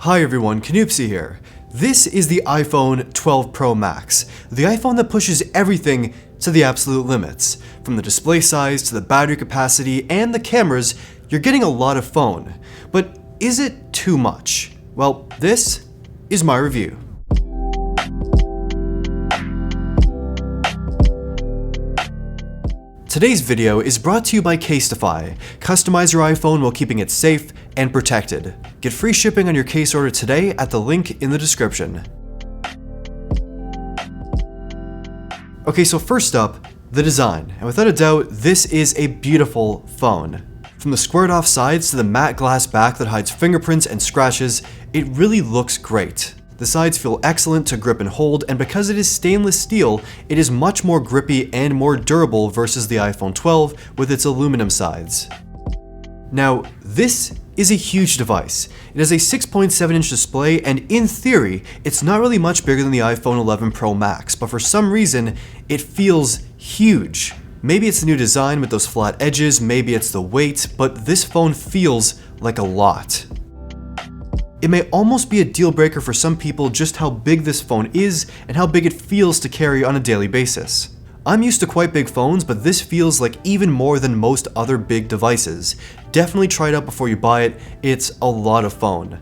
Hi everyone, Canoopsy here. This is the iPhone 12 Pro Max, the iPhone that pushes everything to the absolute limits. From the display size to the battery capacity and the cameras, you're getting a lot of phone. But is it too much? Well, this is my review. Today's video is brought to you by Casetify. Customize your iPhone while keeping it safe and protected. Get free shipping on your case order today at the link in the description. Okay, so first up, the design. And without a doubt, this is a beautiful phone. From the squared off sides to the matte glass back that hides fingerprints and scratches, it really looks great. The sides feel excellent to grip and hold, and because it is stainless steel, it is much more grippy and more durable versus the iPhone 12 with its aluminum sides. Now, this is a huge device. It has a 6.7-inch display, and in theory, it's not really much bigger than the iPhone 11 Pro Max, but for some reason, it feels huge. Maybe it's the new design with those flat edges, maybe it's the weight, but this phone feels like a lot. It may almost be a deal breaker for some people just how big this phone is and how big it feels to carry on a daily basis. I'm used to quite big phones, but this feels like even more than most other big devices. Definitely try it out before you buy it, it's a lot of phone.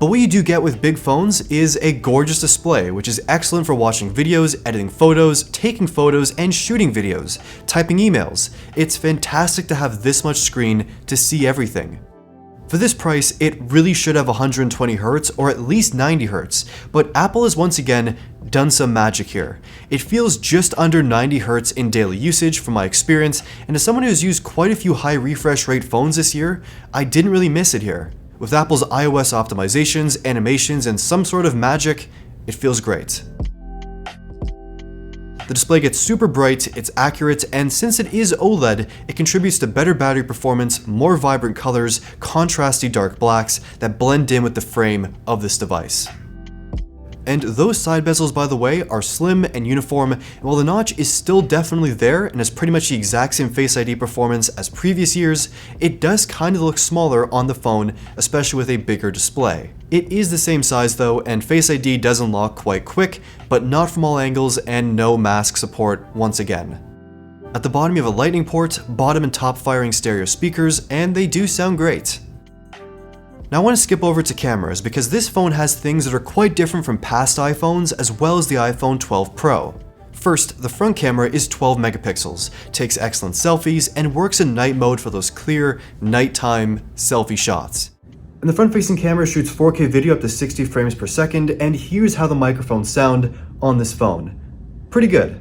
But what you do get with big phones is a gorgeous display, which is excellent for watching videos, editing photos, taking photos, and shooting videos, typing emails. It's fantastic to have this much screen to see everything. For this price, it really should have 120Hz or at least 90Hz, but Apple has once again done some magic here. It feels just under 90Hz in daily usage from my experience, and as someone who has used quite a few high refresh rate phones this year, I didn't really miss it here. With Apple's iOS optimizations, animations, and some sort of magic, it feels great. The display gets super bright, it's accurate, and since it is OLED, it contributes to better battery performance, more vibrant colors, contrasty dark blacks that blend in with the frame of this device. And those side bezels, by the way, are slim and uniform, and while the notch is still definitely there and has pretty much the exact same Face ID performance as previous years, it does kind of look smaller on the phone, especially with a bigger display. It is the same size though, and Face ID does unlock quite quick, but not from all angles and no mask support once again. At the bottom you have a lightning port, bottom and top firing stereo speakers, and they do sound great. Now I want to skip over to cameras because this phone has things that are quite different from past iPhones as well as the iPhone 12 Pro. First, the front camera is 12 megapixels, takes excellent selfies, and works in night mode for those clear, nighttime selfie shots. And the front-facing camera shoots 4K video up to 60 frames per second, and here's how the microphones sound on this phone. Pretty good.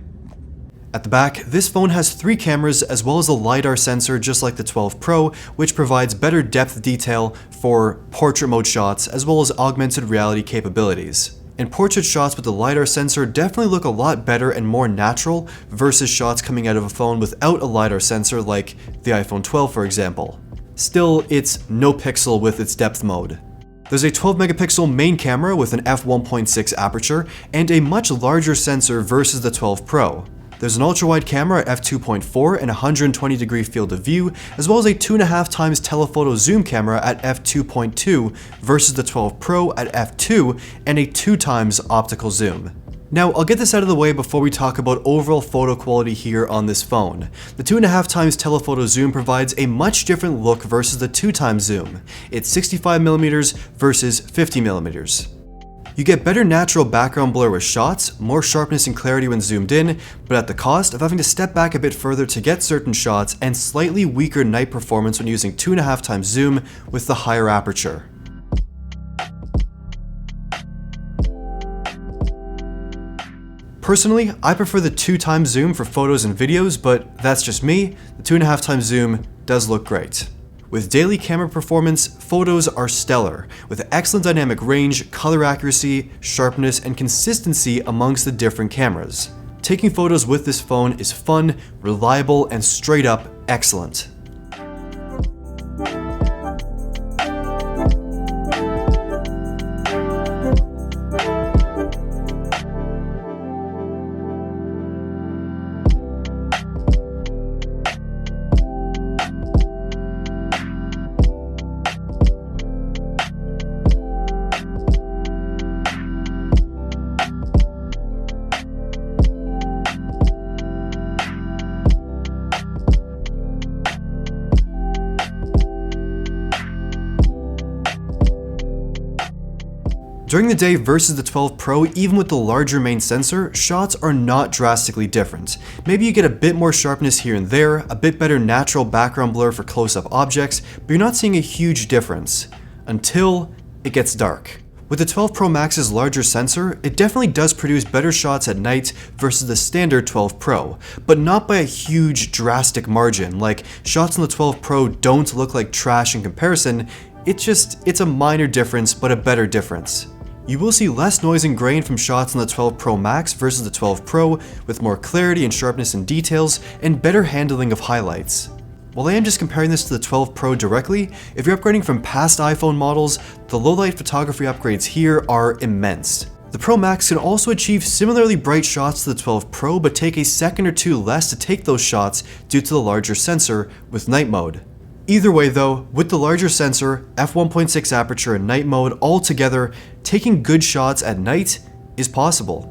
At the back, this phone has 3 cameras as well as a LiDAR sensor just like the 12 Pro, which provides better depth detail for portrait mode shots as well as augmented reality capabilities. And portrait shots with the LiDAR sensor definitely look a lot better and more natural versus shots coming out of a phone without a LiDAR sensor like the iPhone 12 for example. Still, it's no pixel with its depth mode. There's a 12 megapixel main camera with an f1.6 aperture and a much larger sensor versus the 12 Pro. There's an ultra-wide camera at f2.4 and 120 degree field of view, as well as a 2.5 times telephoto zoom camera at f2.2 versus the 12 Pro at f2 and a 2 times optical zoom. Now, I'll get this out of the way before we talk about overall photo quality here on this phone. The 2.5 times telephoto zoom provides a much different look versus the 2 times zoom. It's 65mm versus 50mm. You get better natural background blur with shots, more sharpness and clarity when zoomed in, but at the cost of having to step back a bit further to get certain shots and slightly weaker night performance when using 2.5 times zoom with the higher aperture. Personally, I prefer the 2 times zoom for photos and videos, but that's just me. The 2.5 times zoom does look great. With daily camera performance, photos are stellar, with excellent dynamic range, color accuracy, sharpness, and consistency amongst the different cameras. Taking photos with this phone is fun, reliable, and straight up excellent. During the day versus the 12 Pro, even with the larger main sensor, shots are not drastically different. Maybe you get a bit more sharpness here and there, a bit better natural background blur for close-up objects, but you're not seeing a huge difference. Until it gets dark. With the 12 Pro Max's larger sensor, it definitely does produce better shots at night versus the standard 12 Pro, but not by a huge drastic margin. Like, shots on the 12 Pro don't look like trash in comparison, it's a minor difference, but a better difference. You will see less noise and grain from shots on the 12 Pro Max versus the 12 Pro, with more clarity and sharpness in details, and better handling of highlights. While I am just comparing this to the 12 Pro directly, if you're upgrading from past iPhone models, the low-light photography upgrades here are immense. The Pro Max can also achieve similarly bright shots to the 12 Pro, but take a second or two less to take those shots due to the larger sensor with night mode. Either way though, with the larger sensor, f1.6 aperture and night mode all together, taking good shots at night is possible.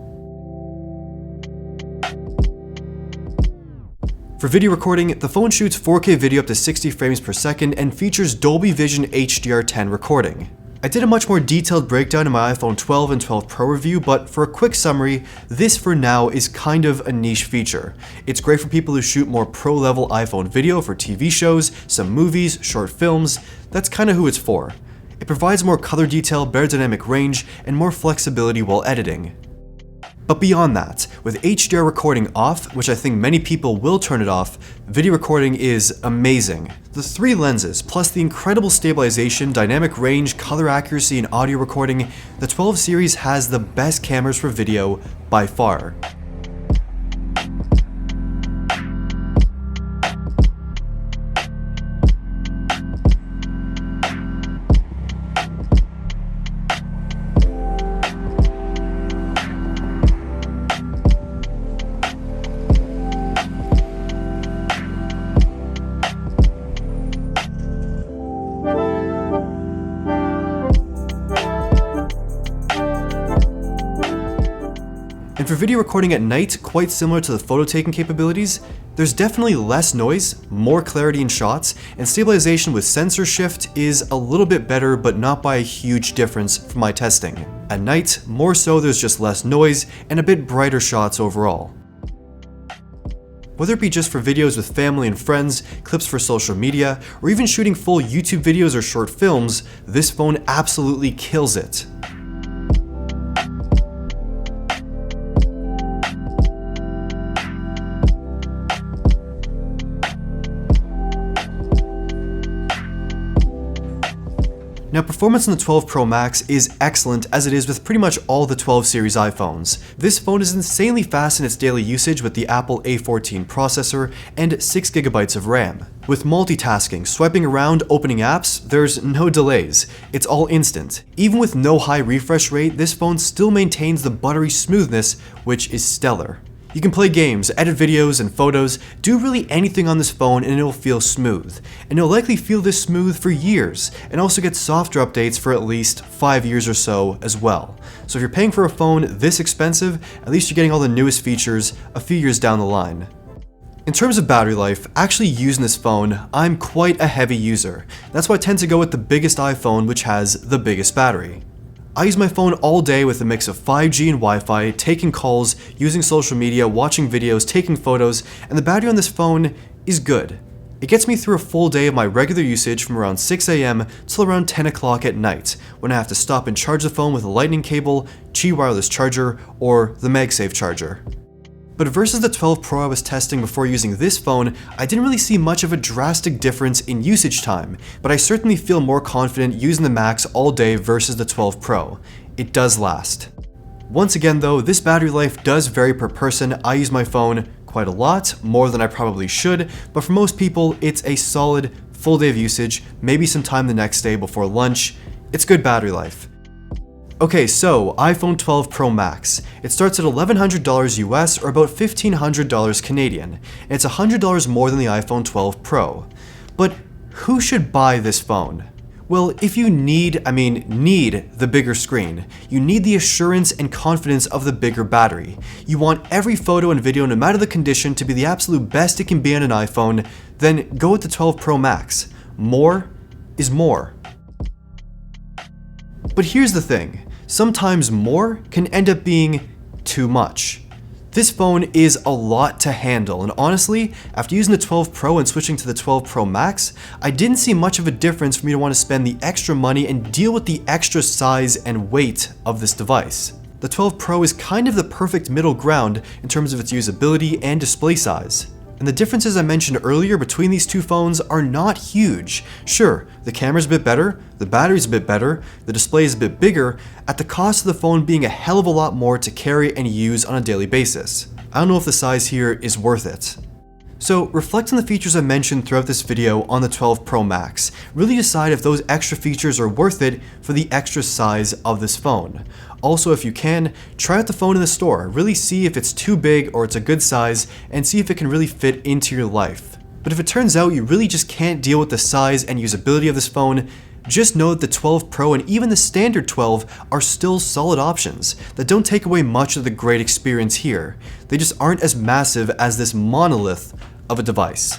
For video recording, the phone shoots 4K video up to 60 frames per second and features Dolby Vision HDR10 recording. I did a much more detailed breakdown in my iPhone 12 and 12 Pro review, but for a quick summary, this for now is kind of a niche feature. It's great for people who shoot more pro-level iPhone video for TV shows, some movies, short films. That's kind of who it's for. It provides more color detail, better dynamic range, and more flexibility while editing. But beyond that, with HDR recording off, which I think many people will turn it off, video recording is amazing. The 3 lenses, plus the incredible stabilization, dynamic range, color accuracy, and audio recording, the 12 series has the best cameras for video by far. And for video recording at night, quite similar to the photo taking capabilities, there's definitely less noise, more clarity in shots, and stabilization with sensor shift is a little bit better, but not by a huge difference from my testing. At night, more so there's just less noise and a bit brighter shots overall. Whether it be just for videos with family and friends, clips for social media, or even shooting full YouTube videos or short films, this phone absolutely kills it. Now, performance on the 12 Pro Max is excellent as it is with pretty much all the 12 series iPhones. This phone is insanely fast in its daily usage with the Apple A14 processor and 6GB of RAM. With multitasking, swiping around, opening apps, there's no delays. It's all instant. Even with no high refresh rate, this phone still maintains the buttery smoothness, which is stellar. You can play games, edit videos and photos, do really anything on this phone and it'll feel smooth. And it'll likely feel this smooth for years, and also get software updates for at least 5 years or so as well. So if you're paying for a phone this expensive, at least you're getting all the newest features a few years down the line. In terms of battery life, actually using this phone, I'm quite a heavy user. That's why I tend to go with the biggest iPhone, which has the biggest battery. I use my phone all day with a mix of 5G and Wi-Fi, taking calls, using social media, watching videos, taking photos, and the battery on this phone is good. It gets me through a full day of my regular usage from around 6 AM till around 10 o'clock at night, when I have to stop and charge the phone with a lightning cable, Qi wireless charger, or the MagSafe charger. But versus the 12 Pro I was testing before using this phone, I didn't really see much of a drastic difference in usage time, but I certainly feel more confident using the Max all day versus the 12 Pro. It does last. Once again though, this battery life does vary per person. I use my phone quite a lot, more than I probably should, but for most people, it's a solid full day of usage, maybe some time the next day before lunch. It's good battery life. Okay, so iPhone 12 Pro Max. It starts at $1,100 US or about $1,500 Canadian, and it's $100 more than the iPhone 12 Pro. But who should buy this phone? Well, if you need the bigger screen, you need the assurance and confidence of the bigger battery. You want every photo and video, no matter the condition, to be the absolute best it can be on an iPhone, then go with the 12 Pro Max. More is more. But here's the thing. sometimes more can end up being too much. This phone is a lot to handle, and honestly, after using the 12 Pro and switching to the 12 Pro Max, I didn't see much of a difference for me to want to spend the extra money and deal with the extra size and weight of this device. The 12 Pro is kind of the perfect middle ground in terms of its usability and display size. And the differences I mentioned earlier between these two phones are not huge. Sure, the camera's a bit better, the battery's a bit better, the display is a bit bigger, at the cost of the phone being a hell of a lot more to carry and use on a daily basis. I don't know if the size here is worth it. So reflect on the features I mentioned throughout this video on the 12 Pro Max. Really decide if those extra features are worth it for the extra size of this phone. Also, if you can, try out the phone in the store. Really see if it's too big or it's a good size, and see if it can really fit into your life. But if it turns out you really just can't deal with the size and usability of this phone, just know that the 12 Pro and even the standard 12 are still solid options that don't take away much of the great experience here. They just aren't as massive as this monolith of a device.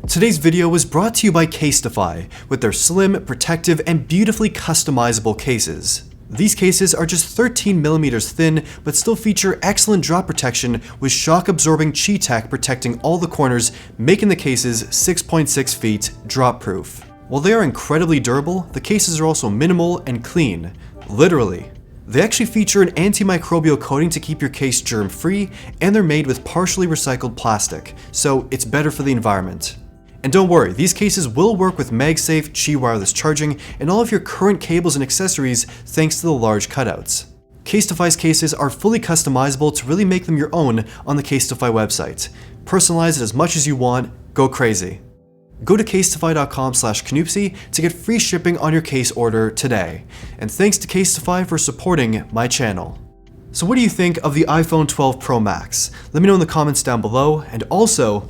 Today's video was brought to you by Casetify with their slim, protective, and beautifully customizable cases. These cases are just 13mm thin, but still feature excellent drop protection with shock-absorbing Qi tech protecting all the corners, making the cases 6.6 feet drop-proof. While they are incredibly durable, the cases are also minimal and clean. Literally. They actually feature an antimicrobial coating to keep your case germ-free, and they're made with partially recycled plastic, so it's better for the environment. And don't worry, these cases will work with MagSafe, Qi wireless charging, and all of your current cables and accessories thanks to the large cutouts. Casetify's cases are fully customizable to really make them your own on the Casetify website. Personalize it as much as you want, go crazy. Go to casetify.com/Canoopsy to get free shipping on your case order today. And thanks to Casetify for supporting my channel. So what do you think of the iPhone 12 Pro Max? Let me know in the comments down below, and also,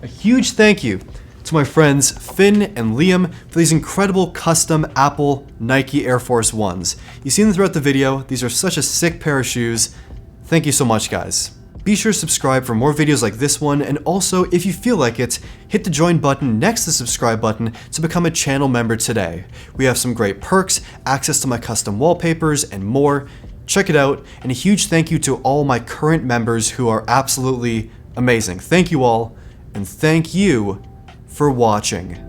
a huge thank you to my friends Finn and Liam for these incredible custom Apple Nike Air Force Ones. You've seen them throughout the video. These are such a sick pair of shoes. Thank you so much, guys. Be sure to subscribe for more videos like this one, and also, if you feel like it, hit the join button next to the subscribe button to become a channel member today. We have some great perks, access to my custom wallpapers, and more. Check it out, and a huge thank you to all my current members who are absolutely amazing. Thank you all, and thank you for watching.